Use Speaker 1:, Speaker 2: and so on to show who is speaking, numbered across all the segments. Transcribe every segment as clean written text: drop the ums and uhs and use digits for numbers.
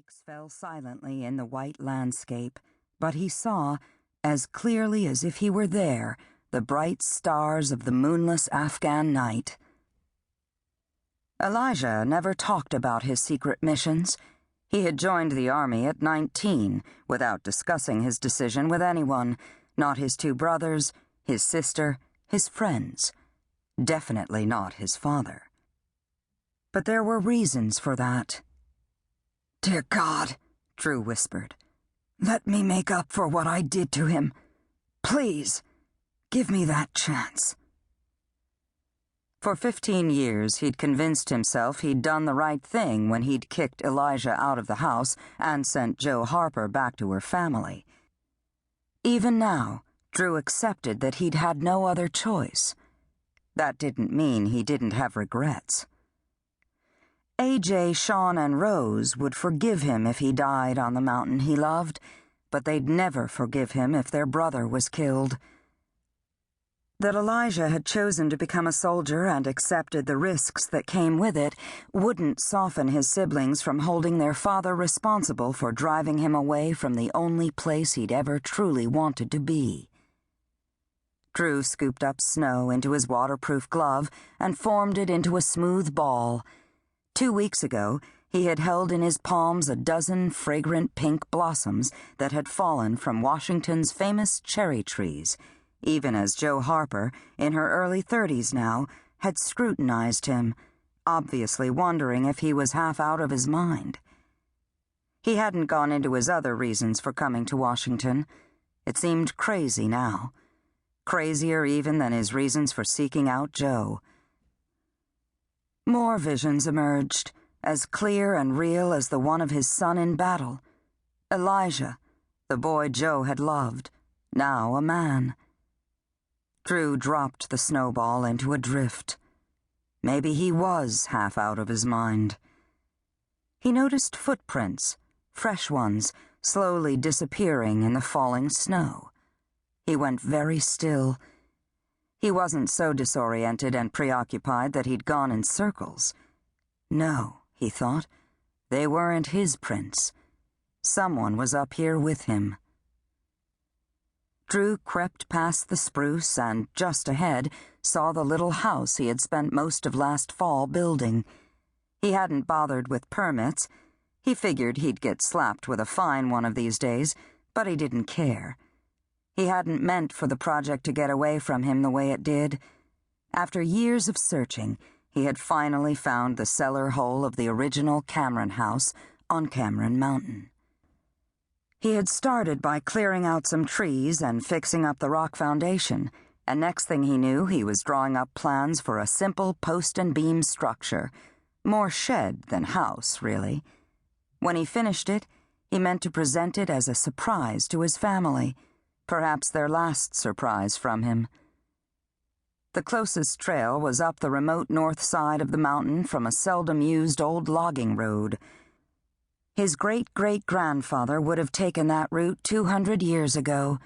Speaker 1: Flakes fell silently in the white landscape, but he saw, as clearly as if he were there, the bright stars of the moonless Afghan night. Elijah never talked about his secret missions. He had joined the army at 19, without discussing his decision with anyone, not his two brothers, his sister, his friends. Definitely not his father. But there were reasons for that. "Dear God," Drew whispered, "let me make up for what I did to him. Please, give me that chance." For 15 years, he'd convinced himself he'd done the right thing when he'd kicked Elijah out of the house and sent Jo Harper back to her family. Even now, Drew accepted that he'd had no other choice. That didn't mean he didn't have regrets. AJ, Sean, and Rose would forgive him if he died on the mountain he loved, but they'd never forgive him if their brother was killed. That Elijah had chosen to become a soldier and accepted the risks that came with it wouldn't soften his siblings from holding their father responsible for driving him away from the only place he'd ever truly wanted to be. Drew scooped up snow into his waterproof glove and formed it into a smooth ball. 2 weeks ago, he had held in his palms a dozen fragrant pink blossoms that had fallen from Washington's famous cherry trees, even as Jo Harper, in her early 30s now, had scrutinized him, obviously wondering if he was half out of his mind. He hadn't gone into his other reasons for coming to Washington. It seemed crazy now. Crazier even than his reasons for seeking out Jo. More visions emerged, as clear and real as the one of his son in battle. Elijah, the boy Jo had loved, now a man. Drew dropped the snowball into a drift. Maybe he was half out of his mind. He noticed footprints, fresh ones, slowly disappearing in the falling snow. He went very still. He wasn't so disoriented and preoccupied that he'd gone in circles. No, he thought, they weren't his prints. Someone was up here with him. Drew crept past the spruce and, just ahead, saw the little house he had spent most of last fall building. He hadn't bothered with permits. He figured he'd get slapped with a fine one of these days, but he didn't care. He hadn't meant for the project to get away from him the way it did. After years of searching, he had finally found the cellar hole of the original Cameron house on Cameron Mountain. He had started by clearing out some trees and fixing up the rock foundation, and next thing he knew, he was drawing up plans for a simple post and beam structure, more shed than house, really. When he finished it, he meant to present it as a surprise to his family, perhaps their last surprise from him. The closest trail was up the remote north side of the mountain from a seldom-used old logging road. His great-great-grandfather would have taken that route 200 years ago.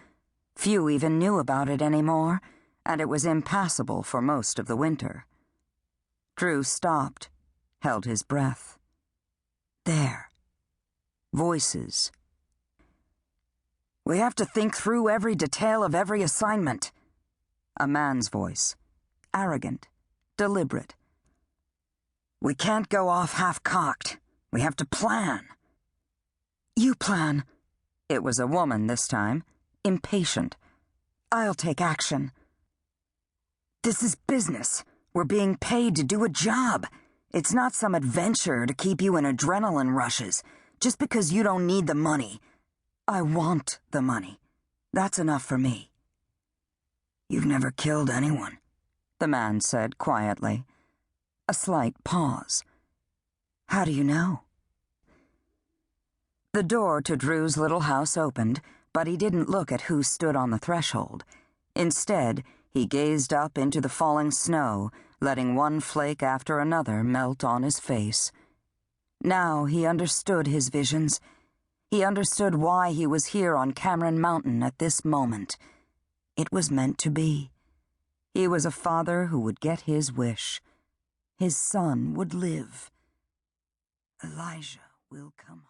Speaker 1: Few even knew about it anymore, and it was impassable for most of the winter. Drew stopped, held his breath. There. Voices. "We have to think through every detail of every assignment." A man's voice. Arrogant. Deliberate. "We can't go off half-cocked. We have to plan." "You plan." It was a woman this time. Impatient. "I'll take action." "This is business. We're being paid to do a job. It's not some adventure to keep you in adrenaline rushes, just because you don't need the money. I want the money. That's enough for me." "You've never killed anyone," the man said quietly. A slight pause. "How do you know?" The door to Drew's little house opened, but he didn't look at who stood on the threshold. Instead, he gazed up into the falling snow, letting one flake after another melt on his face. Now he understood his visions. He understood why he was here on Cameron Mountain at this moment. It was meant to be. He was a father who would get his wish. His son would live. Elijah will come home.